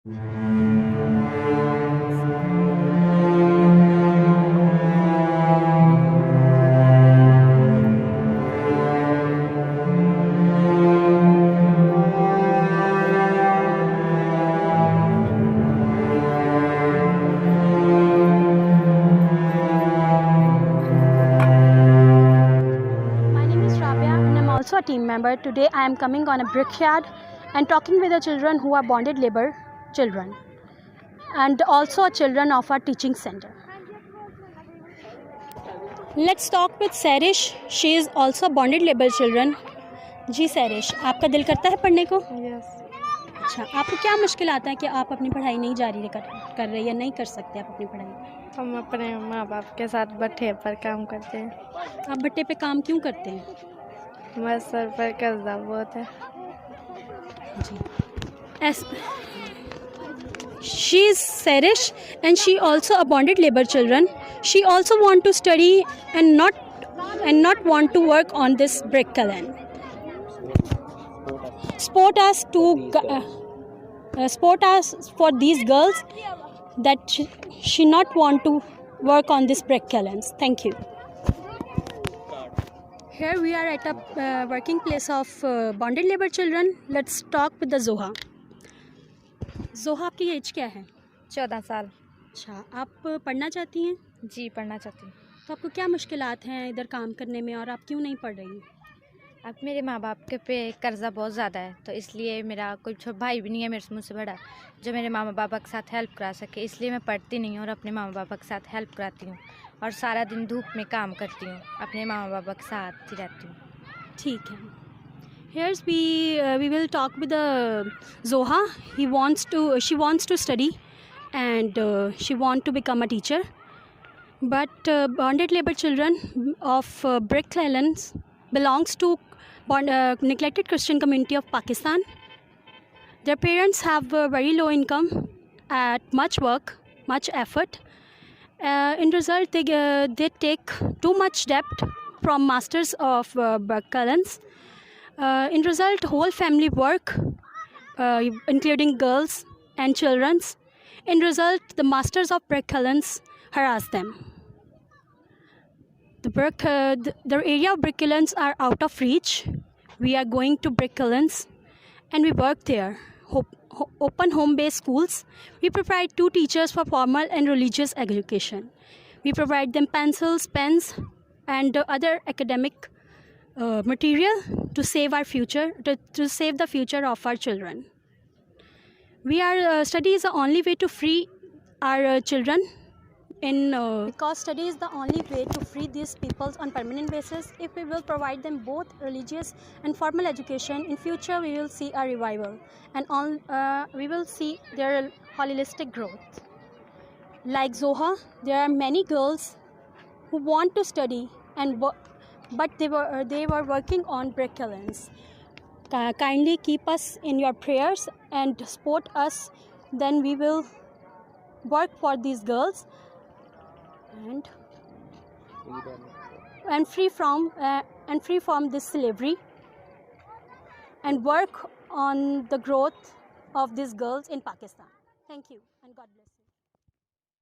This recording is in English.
My name is Rabia and I'm also a team member. Today I am coming on a brickyard and talking with the children who are bonded labor children and also children of our teaching center. Let's talk with Sarish. She is also bonded labor children. जी सैरिश, आपका दिल करता है पढ़ने को? Yes. अच्छा, आपको क्या मुश्किल आता है कि आप अपनी पढ़ाई नहीं जारी कर रहे या नहीं कर सकते आप अपनी पढ़ाई? हम अपने माँ बाप के साथ भट्ठे पर काम करते हैं। आप भट्टे पे काम क्यों करते हैं? हमारे सर पर कर्जा बहुत है। जी। She is Sarish and she also a bonded labor children. She also want to study and not want to work on this brick kiln. Sport us for these girls that she not want to work on this brick kilns. Thank you. Here we are at a working place of bonded labor children. Let's talk with the Zoha. जोहा, आपकी as क्या है? 14 साल। अच्छा, आप पढ़ना चाहती हैं? जी, पढ़ना चाहती हूँ। तो आपको क्या मुश्किलात हैं इधर काम करने में और आप क्यों नहीं पढ़ रही? अब मेरे माँ बाप के पे कर्जा बहुत ज़्यादा है, तो इसलिए मेरा कोई भाई भी नहीं है मेरे मुझसे बड़ा जो मेरे मामा पापा के साथ हेल्प करा सके, इसलिए मैं पढ़ती नहीं हूँ और अपने मामा पापा के साथ हेल्प कराती हूँ और सारा दिन धूप में काम करती हूँ, अपने मामा पापा के साथ ही रहती हूँ। ठीक है। Here we will talk with the Zoha. She wants to study and she want to become a teacher. But bonded labor children of brick islands belongs to neglected Christian community of Pakistan. Their parents have very low income, at much work, much effort. In result, they take too much debt from masters of brick islands. In result, whole family work, including girls and children. In result, the masters of brick kilns harass them. The area of brick kilns are out of reach. We are going to brick kilns and we work there. Open home-based schools. We provide 2 teachers for formal and religious education. We provide them pencils, pens, and other academic material to save our future, to save the future of our children. Study is the only way to free our children because study is the only way to free these peoples on permanent basis. If we will provide them both religious and formal education, in future we will see a revival and we will see their holistic growth. Like Zoha, there are many girls who want to study but they were working on brick kilns. Kindly keep us in your prayers and support us. Then we will work for these girls and free from this slavery and work on the growth of these girls in Pakistan. Thank you and God bless you.